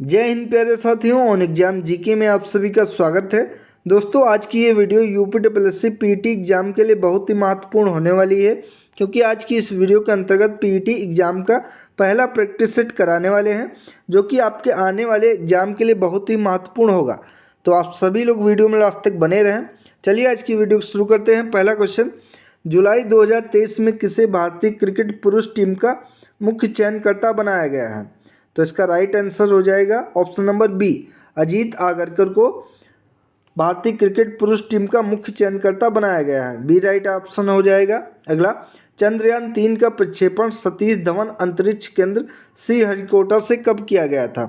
जय हिंद प्यारे साथियों, ऑन एग्जाम जीके में आप सभी का स्वागत है। दोस्तों, आज की ये वीडियो यूपीडब्ल्यूएससी पीईटी एग्जाम के लिए बहुत ही महत्वपूर्ण होने वाली है, क्योंकि आज की इस वीडियो के अंतर्गत पीईटी एग्जाम का पहला प्रैक्टिस सेट कराने वाले हैं, जो कि आपके आने वाले एग्जाम के लिए बहुत ही महत्वपूर्ण होगा। तो आप सभी लोग वीडियो में लास्ट तक बने रहें। चलिए आज की वीडियो शुरू करते हैं। पहला क्वेश्चन, जुलाई 2023 में किसे भारतीय क्रिकेट पुरुष टीम का मुख्य चयनकर्ता बनाया गया है? तो इसका राइट आंसर हो जाएगा option number B, Ajit Agarkar को भारतीय क्रिकेट पुरुष टीम का मुख्य चयनकर्ता बनाया गया है। बी राइट ऑप्शन हो जाएगा। अगला, चंद्रयान 3 का प्रक्षेपण सतीश धवन अंतरिक्ष केंद्र श्रीहरिकोटा से कब किया गया था?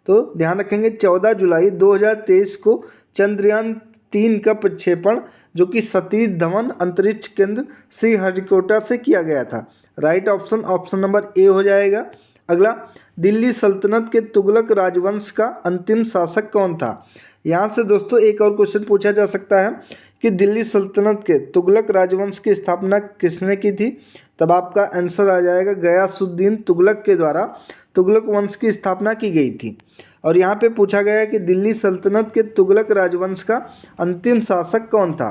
तो ध्यान रखेंगे 14 जुलाई 2023 को चंद्रयान 3 का प्रक्षेपण जो कि सतीश धवन अंतरिक्ष केंद्र श्रीहरिकोटा से किया गया था। राइट ऑप्शन नंबर ए हो जाएगा। अगला, दिल्ली सल्तनत के तुगलक राजवंश का अंतिम शासक कौन था? यहाँ से दोस्तों एक और क्वेश्चन पूछा जा सकता है कि दिल्ली सल्तनत के तुगलक राजवंश की स्थापना किसने की थी? तब आपका आंसर आ जाएगा गयासुद्दीन तुगलक के द्वारा तुगलक वंश की स्थापना की गई थी। और यहाँ पे पूछा गया है कि दिल्ली सल्तनत के तुगलक राजवंश का अंतिम शासक कौन था?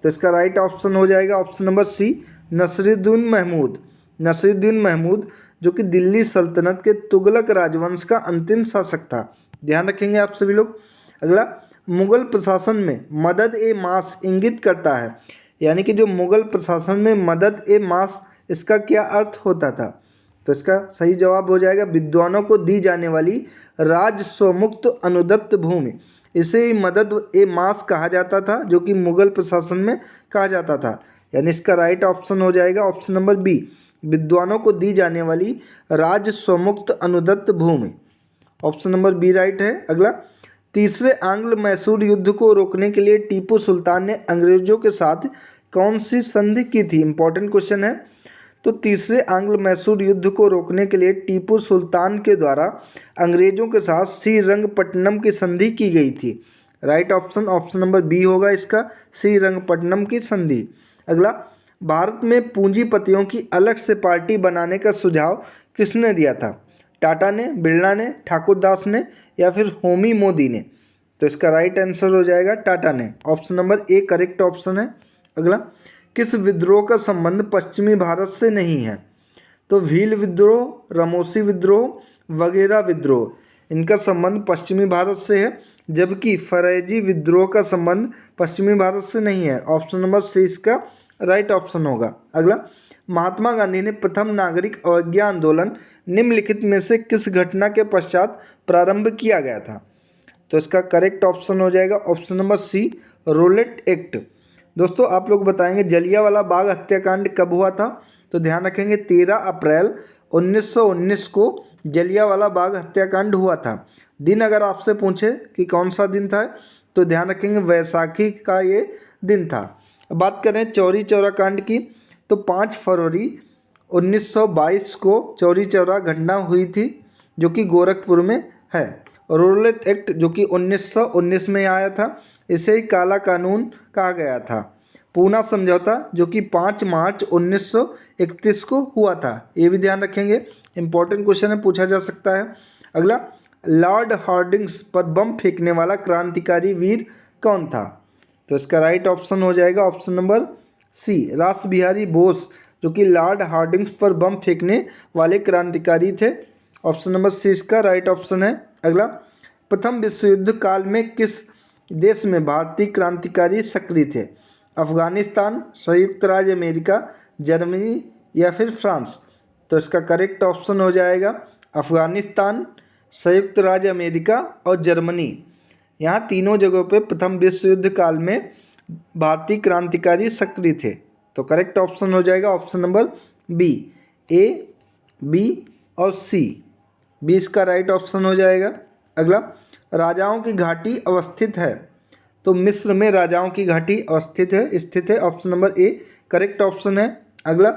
तो इसका राइट ऑप्शन हो जाएगा option number C, Nasiruddin Mahmud. Nasiruddin Mahmud जो कि दिल्ली सल्तनत के तुगलक राजवंश का अंतिम शासक था। ध्यान रखेंगे आप सभी लोग। अगला, मुगल प्रशासन में मदद ए मास इंगित करता है, यानी कि जो मुगल प्रशासन में मदद ए मास, इसका क्या अर्थ होता था? तो इसका सही जवाब हो जाएगा विद्वानों को दी जाने वाली राजस्वमुक्त अनुदत्त भूमि। इसे ही मदद ए मास कहा जाता था, जो कि मुगल प्रशासन में कहा जाता था। यानी इसका राइट ऑप्शन हो जाएगा ऑप्शन नंबर बी, विद्वानों को दी जाने वाली राजस्वमुक्त अनुदत्त भूमि। ऑप्शन नंबर बी राइट है। अगला, तीसरे आंग्ल मैसूर युद्ध को रोकने के लिए टीपू सुल्तान ने अंग्रेजों के साथ कौन सी संधि की थी? इंपॉर्टेंट क्वेश्चन है। तो तीसरे आंग्ल मैसूर युद्ध को रोकने के लिए टीपू सुल्तान के द्वारा अंग्रेजों के साथ श्रीरंगपट्टनम की संधि की गई थी। राइट ऑप्शन नंबर बी होगा इसका, श्रीरंगपट्टनम की संधि। अगला, भारत में पूंजीपतियों की अलग से पार्टी बनाने का सुझाव किसने दिया था? टाटा ने, बिरला ने, ठाकुर दास ने या फिर होमी मोदी ने? तो इसका राइट आंसर हो जाएगा टाटा ने। Option number A correct option है। अगला, किस विद्रोह का संबंध पश्चिमी भारत से नहीं है? तो भील विद्रोह, रमोसी विद्रोह, वगैरह विद्रोह, इनका संबंध पश्चिमी भारत से है, जबकि फरैजी विद्रोह का संबंध पश्चिमी भारत से नहीं है। ऑप्शन नंबर सी इसका राइट ऑप्शन होगा। अगला, महात्मा गांधी ने प्रथम नागरिक अवज्ञा आंदोलन निम्नलिखित में से किस घटना के पश्चात प्रारंभ किया गया था? तो इसका करेक्ट ऑप्शन हो जाएगा option number C, Rowlatt Act. दोस्तों, आप लोग बताएंगे जलियांवाला बाग हत्याकांड कब हुआ था? तो ध्यान रखेंगे 13 अप्रैल 1919 को जलियांवाला बाग हत्याकांड हुआ था। दिन अगर आपसे पूछे कि कौन सा दिन था, तो ध्यान रखेंगे वैसाखी का ये दिन था। अब बात करें चौरी चौरा कांड की, तो 5 फरवरी 1922 को चौरी चौरा घटना हुई थी, जो कि गोरखपुर में है। रोलेट एक्ट जो कि 1919 में आया था, इसे ही काला कानून कहा गया था। पूना समझौता जो कि 5 मार्च 1931 को हुआ था, ये भी ध्यान रखेंगे, इंपॉर्टेंट क्वेश्चन है, पूछा जा सकता है। अगला, लॉर्ड हार्डिंग्स पर बम फेंकने वाला क्रांतिकारी वीर कौन था? तो इसका राइट ऑप्शन हो जाएगा ऑप्शन नंबर सी, रास बिहारी बोस, जो कि लॉर्ड हार्डिंग्स पर बम फेंकने वाले क्रांतिकारी थे। ऑप्शन नंबर सी इसका राइट ऑप्शन है। अगला, प्रथम विश्व युद्ध काल में किस देश में भारतीय क्रांतिकारी सक्रिय थे? अफगानिस्तान, संयुक्त राज्य अमेरिका, जर्मनी या फिर फ्रांस? तो इसका करेक्ट ऑप्शन हो जाएगा अफगानिस्तान, संयुक्त राज्य अमेरिका और जर्मनी। यहाँ तीनों जगहों पे प्रथम विश्व युद्ध काल में भारतीय क्रांतिकारी सक्रिय थे। तो करेक्ट ऑप्शन हो जाएगा ऑप्शन नंबर बी, ए, बी और सी। बी इसका राइट ऑप्शन हो जाएगा। अगला, राजाओं की घाटी अवस्थित है, तो मिस्र में राजाओं की घाटी स्थित है। Option number A correct option है। अगला,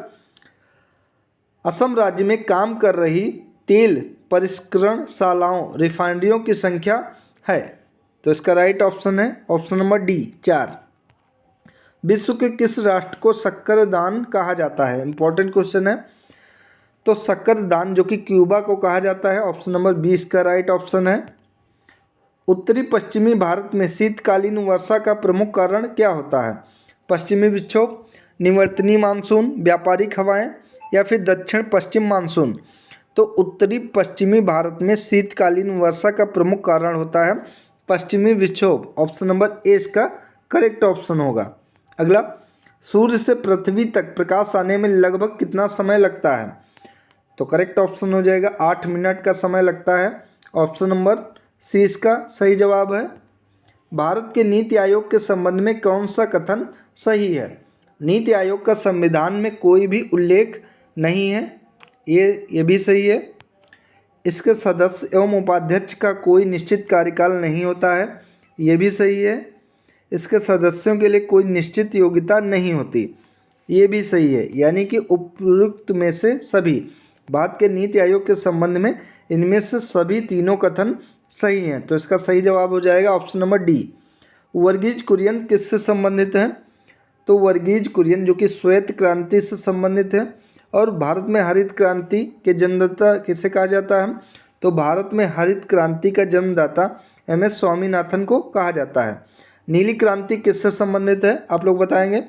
असम राज्य में काम कर रही तेल परिष्करणशालाओं रिफाइनरियों की संख्या है, तो इसका राइट ऑप्शन है ऑप्शन नंबर डी 4। विश्व के किस राष्ट्र को शक्कर दान कहा जाता है? इंपॉर्टेंट क्वेश्चन है। तो शक्कर दान जो कि क्यूबा को कहा जाता है, ऑप्शन नंबर 20 का राइट ऑप्शन है। उत्तरी पश्चिमी भारत में शीतकालीन वर्षा का प्रमुख कारण क्या होता है? पश्चिमी विक्षोभ, निवर्तनी मानसून, व्यापारिक हवाएं या फिर दक्षिण पश्चिम मानसून। तो उत्तरी पश्चिमी भारत में शीतकालीन वर्षा का प्रमुख कारण होता है पश्चिमी विक्षोभ। ऑप्शन नंबर ए इसका करेक्ट ऑप्शन होगा। अगला, सूर्य से पृथ्वी तक प्रकाश आने में लगभग कितना समय लगता है? तो करेक्ट ऑप्शन हो जाएगा 8 मिनट का समय लगता है। ऑप्शन नंबर सी इसका सही जवाब है। भारत के नीति आयोग के संबंध में कौन सा कथन सही है? नीति आयोग का संविधान में कोई भी उल्लेख नहीं है, ये भी सही है। इसके सदस्य एवं उपाध्यक्ष का कोई निश्चित कार्यकाल नहीं होता है, ये भी सही है। इसके सदस्यों के लिए कोई निश्चित योग्यता नहीं होती, ये भी सही है। यानी कि उपयुक्त में से सभी, भारत के नीति आयोग के संबंध में इनमें से सभी तीनों कथन सही हैं। तो इसका सही जवाब हो जाएगा option number D. Verghese Kurien किससे संबंधित हैं? तो वर्गीज कुरियन जो कि श्वेत क्रांति से संबंधित है। और भारत में हरित क्रांति के जन्मदाता किसे कहा जाता है? तो भारत में हरित क्रांति का जन्मदाता एम.एस. स्वामीनाथन को कहा जाता है। नीली क्रांति किससे संबंधित है, आप लोग बताएंगे?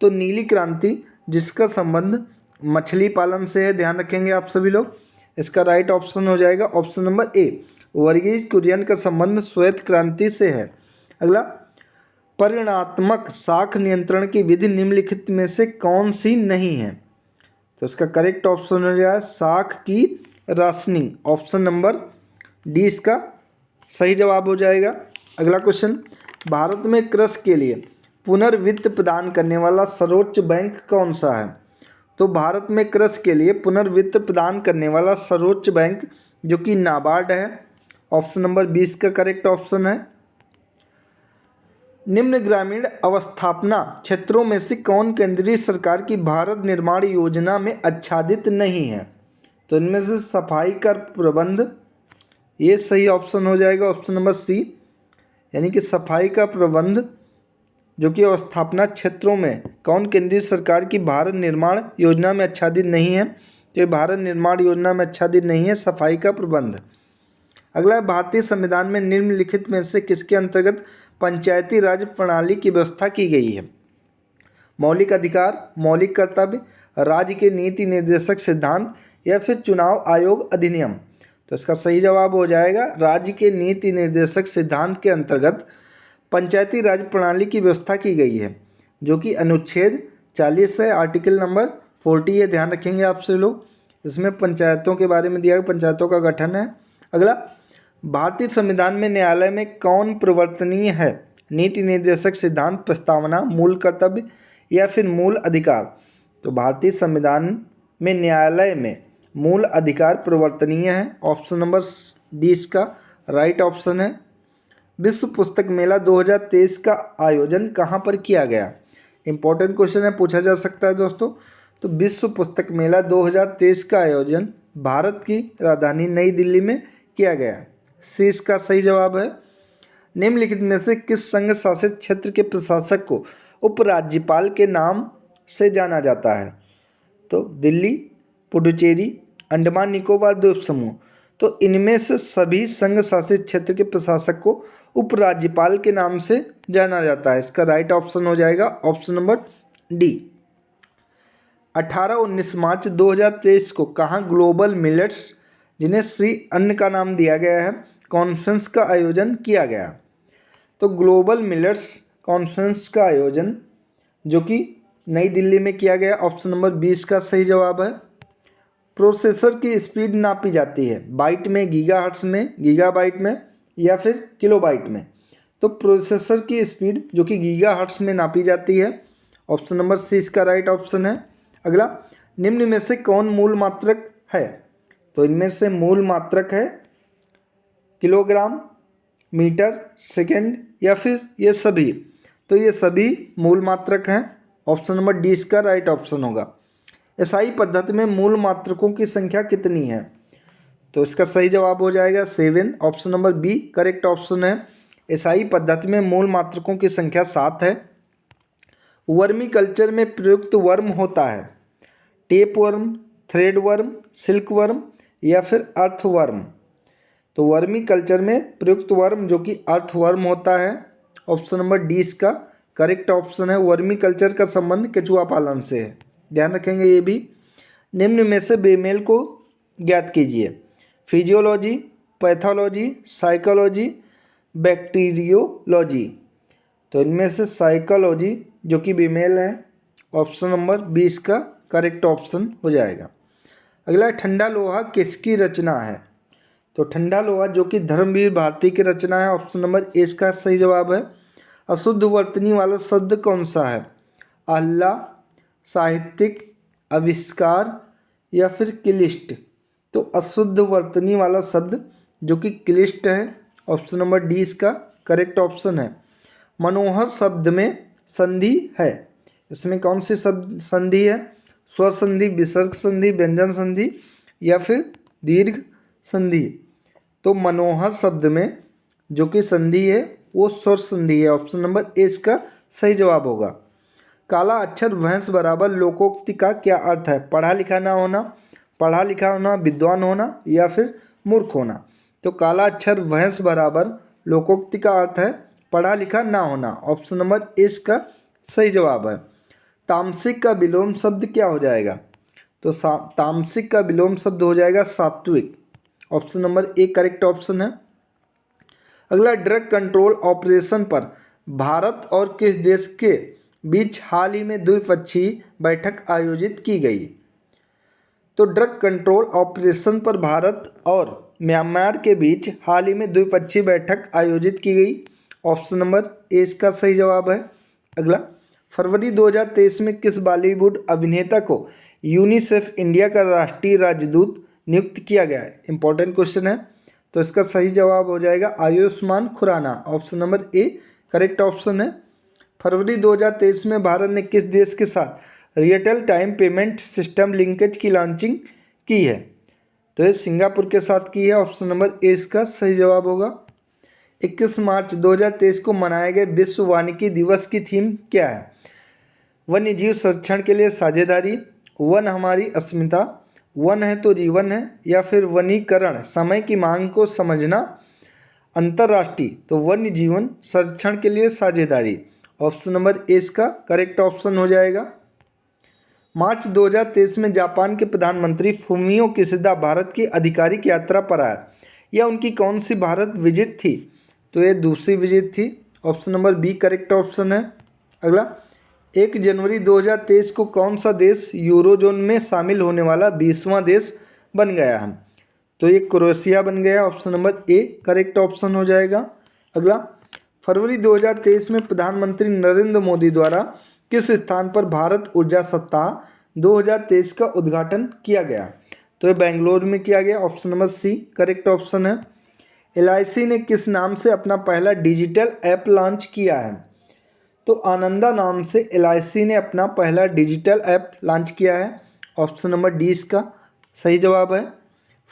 तो नीली क्रांति जिसका संबंध मछली पालन से है, ध्यान रखेंगे आप सभी लोग। इसका राइट ऑप्शन हो जाएगा option number A. Verghese Kurien का संबंध श्वेत क्रांति से है। अगला, परिणात्मक शाख नियंत्रण की विधि निम्नलिखित में से कौन सी नहीं है? तो इसका करेक्ट ऑप्शन हो जाएगा शाख की राशनिंग। ऑप्शन नंबर डी इसका सही जवाब हो जाएगा। अगला क्वेश्चन, भारत में कृषि के लिए पुनर्वित्त प्रदान करने वाला सर्वोच्च बैंक कौन सा है? तो भारत में कृषि के लिए पुनर्वित्त प्रदान करने वाला सर्वोच्च बैंक जो कि नाबार्ड है। ऑप्शन नंबर 20 का करेक्ट ऑप्शन है। निम्न ग्रामीण अवस्थापना क्षेत्रों में से कौन केंद्रीय सरकार की भारत निर्माण योजना में आच्छादित नहीं है? तो इनमें से सफाई कर प्रबंध, ये सही ऑप्शन हो जाएगा ऑप्शन नंबर सी। यानी कि सफाई का प्रबंध जो कि अवस्थापना क्षेत्रों में कौन केंद्रीय सरकार की भारत निर्माण योजना में आच्छादित नहीं है? तो ये भारत निर्माण योजना में आच्छादित नहीं है सफाई का प्रबंध। अगला, भारतीय संविधान में निम्नलिखित में से किसके अंतर्गत पंचायती राज प्रणाली की व्यवस्था की गई है? मौलिक अधिकार, मौलिक कर्तव्य, राज्य के नीति निर्देशक सिद्धांत या फिर चुनाव आयोग अधिनियम। तो इसका सही जवाब हो जाएगा राज्य के नीति निर्देशक सिद्धांत के अंतर्गत पंचायती राज प्रणाली की व्यवस्था की गई है, जो कि अनुच्छेद 40 है, आर्टिकल नंबर 40 है। ध्यान रखेंगे आपसे लोग, इसमें पंचायतों के बारे में दिया गया, पंचायतों का गठन है। अगला, भारतीय संविधान में न्यायालय में कौन प्रवर्तनीय है? नीति निर्देशक सिद्धांत, प्रस्तावना, मूल कर्तव्य या फिर मूल अधिकार। तो भारतीय संविधान में न्यायालय में मूल अधिकार प्रवर्तनीय है। ऑप्शन नंबर डी इसका राइट ऑप्शन है। विश्व पुस्तक मेला 2023 का आयोजन कहाँ पर किया गया? इंपॉर्टेंट क्वेश्चन है, पूछा जा सकता है दोस्तों। तो विश्व पुस्तक मेला 2023 का आयोजन भारत की राजधानी नई दिल्ली में किया गया। सी इसका सही जवाब है। निम्नलिखित में से किस संघ शासित क्षेत्र के प्रशासक को उपराज्यपाल के नाम से जाना जाता है? तो दिल्ली, पुडुचेरी, अंडमान निकोबार द्वीप समूह। तो इनमें से सभी संघ शासित क्षेत्र के प्रशासक को उपराज्यपाल के नाम से जाना जाता है। इसका राइट ऑप्शन हो जाएगा ऑप्शन नंबर डी। 18-19 मार्च 2023 को कहाँ ग्लोबल मिलेट्स, जिन्हें श्री अन्न का नाम दिया गया है, कॉन्फ्रेंस का आयोजन किया गया? तो ग्लोबल मिलेट्स कॉन्फ्रेंस का आयोजन जो कि नई दिल्ली में किया गया। ऑप्शन नंबर 20 का सही जवाब है। प्रोसेसर की स्पीड नापी जाती है बाइट में, गीगाहर्ट्ज में, गीगाबाइट में या फिर किलोबाइट में? तो प्रोसेसर की स्पीड जो कि गीगाहर्ट्ज में नापी जाती है। ऑप्शन नंबर सी इसका राइट ऑप्शन है। अगला, निम्न में से कौन मूल मात्रक है? तो इनमें से मूल मात्रक है किलोग्राम, मीटर, सेकंड या फिर ये सभी? तो ये सभी मूल मात्रक हैं। ऑप्शन नंबर डी इसका राइट ऑप्शन होगा। एसआई पद्धति में मूल मात्रकों की संख्या कितनी है? तो इसका सही जवाब हो जाएगा 7। Option number B correct option है। एसआई पद्धति में मूल मात्रकों की संख्या 7 है। वर्मी कल्चर में प्रयुक्त वर्म होता है tape worm, thread worm, silk worm या फिर अर्थ वर्म? तो वर्मी कल्चर में प्रयुक्त वर्म जो कि अर्थवर्म होता है। ऑप्शन नंबर डी इसका करेक्ट ऑप्शन है। वर्मी कल्चर का संबंध केचुआ पालन से है, ध्यान रखेंगे ये भी। निम्न में से बेमेल को ज्ञात कीजिए। Physiology, pathology, psychology, bacteriology. तो इनमें से साइकोलॉजी जो कि बेमेल है, ऑप्शन नंबर 20 का करेक्ट ऑप्शन हो जाएगा। अगला ठंडा लोहा किसकी रचना है? तो ठंडा लोहा जो कि धर्मवीर भारती की रचना है, ऑप्शन नंबर ए इसका सही जवाब है। अशुद्ध वर्तनी वाला शब्द कौन सा है? अहल्ला, साहित्यिक, आविष्कार या फिर क्लिष्ट। तो अशुद्ध वर्तनी वाला शब्द जो कि क्लिष्ट है, ऑप्शन नंबर डी इसका करेक्ट ऑप्शन है। मनोहर शब्द में संधि है, इसमें कौन सी शब्द संधि है? स्वर संधि, विसर्ग संधि, व्यंजन संधि या फिर दीर्घ संधि। तो मनोहर शब्द में जो कि संधि है वो स्वर संधि है, ऑप्शन नंबर ए इसका सही जवाब होगा। काला अक्षर भैंस बराबर लोकोक्ति का क्या अर्थ है? पढ़ा लिखा ना होना, पढ़ा लिखा होना, विद्वान होना या फिर मूर्ख होना। तो काला अक्षर भैंस बराबर लोकोक्ति का अर्थ है पढ़ा लिखा ना होना, ऑप्शन नंबर ए इसका सही जवाब है। तामसिक का विलोम शब्द क्या हो जाएगा? तो तामसिक का विलोम शब्द हो जाएगा सात्विक, option number A correct option है। अगला ड्रग कंट्रोल ऑपरेशन पर भारत और किस देश के बीच हाल ही में द्विपक्षीय बैठक आयोजित की गई? तो ड्रग कंट्रोल ऑपरेशन पर भारत और म्यांमार के बीच हाल ही में द्विपक्षीय बैठक आयोजित की गई, ऑप्शन नंबर ए इसका सही जवाब है। अगला फरवरी 2023 में किस बॉलीवुड अभिनेता को यूनिसेफ इंडिया का राष्ट्रीय राजदूत नियुक्त किया गया है? इंपॉर्टेंट क्वेश्चन है, तो इसका सही जवाब हो जाएगा Ayushmann Khurrana, option number A correct option है। फरवरी 2023 में भारत ने किस देश के साथ real time payment system linkage की लॉन्चिंग की है? तो ये सिंगापुर के साथ की है, ऑप्शन नंबर ए इसका सही जवाब होगा। 21 मार्च 2023 को मनाए गए विश्व वानिकी दिवस की थीम क्या है? वन्य जीव संरक्षण के लिए साझेदारी, वन हमारी अस्मिता, वन है तो जीवन है या फिर वनीकरण समय की मांग को समझना, अंतर्राष्ट्रीय तो वन्य जीवन संरक्षण के लिए साझेदारी, ऑप्शन नंबर ए इसका करेक्ट ऑप्शन हो जाएगा। मार्च 2023 में जापान के प्रधानमंत्री फुमियो किशिदा भारत की आधिकारिक यात्रा पर आए, यह उनकी कौन सी भारत विजिट थी? तो ये दूसरी विजिट थी, option number B correct option है। अगला 1 जनवरी 2023 को कौन सा देश यूरोजोन में शामिल होने वाला 20वां देश बन गया है? तो ये क्रोएशिया बन गया, option number A correct option हो जाएगा। अगला फरवरी 2023 में प्रधानमंत्री नरेंद्र मोदी द्वारा किस स्थान पर भारत ऊर्जा सप्ताह 2023 का उद्घाटन किया गया? तो ये बेंगलोर में किया गया, option number C correct option है। LIC ने किस नाम से अपना पहला डिजिटल ऐप लॉन्च किया है? तो आनंदा नाम से LIC ने अपना पहला डिजिटल ऐप लॉन्च किया है, ऑप्शन नंबर डी इसका सही जवाब है।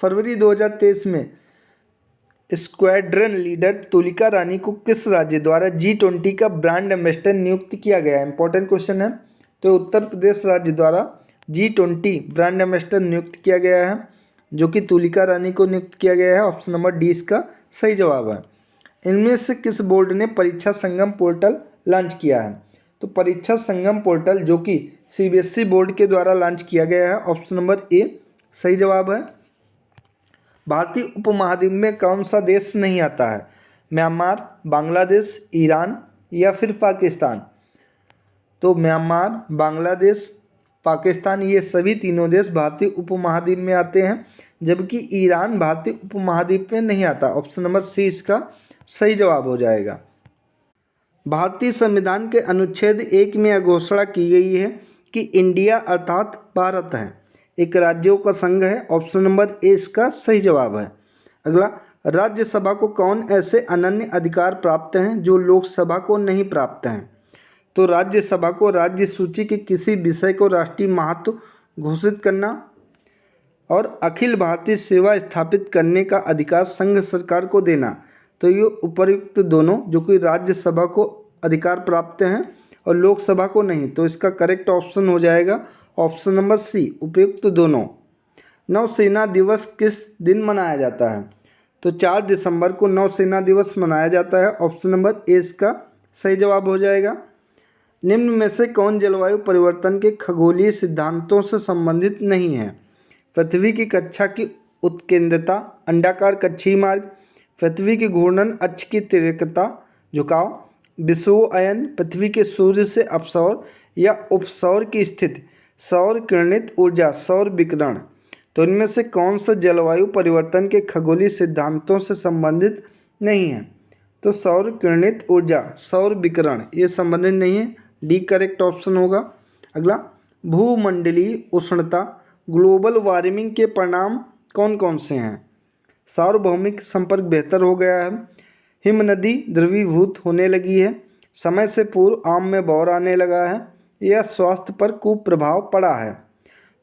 फरवरी 2023 में स्क्वाड्रन लीडर तुलिका रानी को किस राज्य द्वारा G20 का ब्रांड एम्बेसडर नियुक्त किया गया है? इंपॉर्टेंट क्वेश्चन है, तो उत्तर प्रदेश राज्य द्वारा G20 ब्रांड एम्बेसडर नियुक्त किया गया है, जो कि तुलिका रानी को नियुक्त किया गया है, ऑप्शन नंबर डी इसका सही जवाब है। इनमें से किस बोर्ड ने परीक्षा संगम पोर्टल लॉन्च किया है? तो परीक्षा संगम पोर्टल जो कि CBSE बोर्ड के द्वारा लॉन्च किया गया है, ऑप्शन नंबर ए सही जवाब है। भारतीय उपमहाद्वीप में कौन सा देश नहीं आता है? म्यांमार, बांग्लादेश, ईरान या फिर पाकिस्तान। तो म्यांमार, बांग्लादेश, पाकिस्तान ये सभी तीनों देश भारतीय उपमहाद्वीप में आते हैं, जबकि ईरान भारतीय उपमहाद्वीप में नहीं आता, ऑप्शन नंबर सी इसका सही जवाब हो जाएगा। भारतीय संविधान के अनुच्छेद 1 में यह घोषणा की गई है कि इंडिया अर्थात भारत है एक राज्यों का संघ है, ऑप्शन नंबर ए इसका सही जवाब है। अगला राज्यसभा को कौन ऐसे अनन्य अधिकार प्राप्त हैं जो लोकसभा को नहीं प्राप्त हैं? तो राज्यसभा को राज्य सूची के किसी विषय को राष्ट्रीय महत्व घोषित करना और अखिल भारतीय सेवा स्थापित करने का अधिकार संघ सरकार को देना। तो ये उपर्युक्त दोनों जो कि राज्यसभा को अधिकार प्राप्त हैं और लोकसभा को नहीं, तो इसका करेक्ट ऑप्शन हो जाएगा ऑप्शन नंबर सी उपयुक्त दोनों। नौसेना दिवस किस दिन मनाया जाता है? तो 4 दिसंबर को नौसेना दिवस मनाया जाता है। ऑप्शन नंबर ए इसका सही जवाब हो जाएगा। निम्न में से कौन जलवायु परिवर्तन के खगोलीय सिद्धांतों से संबंधित नहीं है? पृथ्वी की कक्षा की उत्केंद्रता, अंडाकार कक्षीय मार्ग, पृथ्वी के घूर्णन अक्ष की तिर्यकता, झुकाव, विषुवयन, पृथ्वी के सूर्य से अपसौर या उपसौर की स्थिति, सौर किरणित ऊर्जा, सौर विकिरण। तो इनमें से कौन सा जलवायु परिवर्तन के खगोलीय सिद्धांतों से संबंधित नहीं है? तो सौर किरणित ऊर्जा, सौर विकिरण, ये संबंधित नहीं है। डी करेक्ट ऑप्शन होगा। अगला, भूमंडलीय उष्णता, ग्लोबल वार्मिंग के परिणाम कौन कौन से हैं? सार्वभौमिक संपर्क बेहतर हो गया है, हिम नदी द्रवीभूत होने लगी है, समय से पूर्व आम में बौर आने लगा है, या स्वास्थ्य पर कुप्रभाव पड़ा है।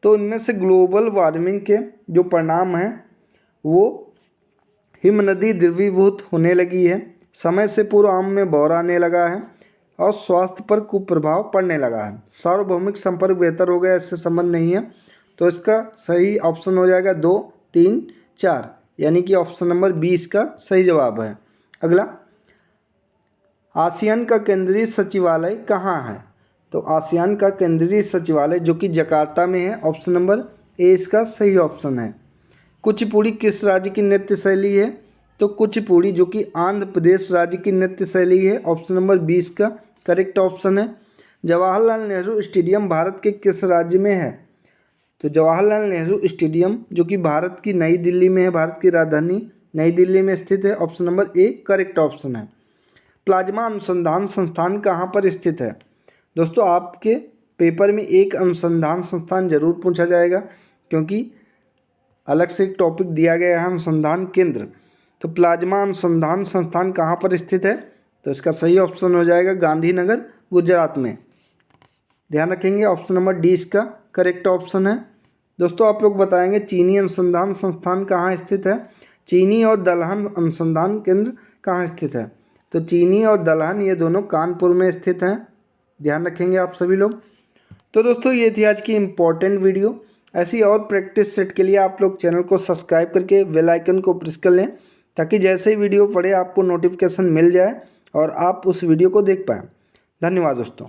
तो इनमें से ग्लोबल वार्मिंग के जो परिणाम हैं वो हिम नदी द्रवीभूत होने लगी है, समय से पूर्व आम में बौर आने लगा है और स्वास्थ्य पर कुप्रभाव पड़ने लगा है। सार्वभौमिक संपर्क बेहतर हो गया, इससे संबंध नहीं है। तो इसका सही ऑप्शन हो जाएगा 2, 3, 4, यानी कि ऑप्शन नंबर बी इसका सही जवाब है। अगला, आसियान का केंद्रीय सचिवालय कहाँ है? तो आसियान का केंद्रीय सचिवालय जो कि जकार्ता में है। ऑप्शन नंबर ए इसका सही ऑप्शन है। कुचिपुड़ी किस राज्य की नृत्य शैली है? तो कुचिपुड़ी जो कि आंध्र प्रदेश राज्य की नृत्य शैली है। ऑप्शन नंबर 20 का करेक्ट ऑप्शन है। जवाहरलाल नेहरू स्टेडियम भारत के किस राज्य में है? तो जवाहरलाल नेहरू स्टेडियम जो कि भारत की नई दिल्ली में है, भारत की राजधानी नई दिल्ली में स्थित है। Option number A correct option है। प्लाज्मा अनुसंधान संस्थान कहाँ पर स्थित है? दोस्तों, आपके पेपर में एक अनुसंधान संस्थान जरूर पूछा जाएगा, क्योंकि अलग से एक टॉपिक दिया गया है अनुसंधान केंद्र। तो प्लाज्मा अनुसंधान संस्थान कहाँ पर स्थित है? तो इसका सही ऑप्शन हो जाएगा गांधीनगर, गुजरात में। ध्यान रखेंगे, ऑप्शन नंबर डी इसका करेक्ट ऑप्शन है। दोस्तों, आप लोग बताएंगे चीनी अनुसंधान संस्थान कहाँ स्थित है? चीनी और दलहन अनुसंधान केंद्र कहाँ स्थित है? तो चीनी और दलहन ये दोनों कानपुर में स्थित हैं। ध्यान रखेंगे आप सभी लोग। तो दोस्तों, ये थी आज की इम्पोर्टेंट वीडियो। ऐसी और प्रैक्टिस सेट के लिए आप लोग चैनल को सब्सक्राइब करके बेल आइकन को प्रेस कर लें, ताकि जैसे ही वीडियो पड़े आपको नोटिफिकेशन मिल जाए और आप उस वीडियो को देख पाएँ। धन्यवाद दोस्तों।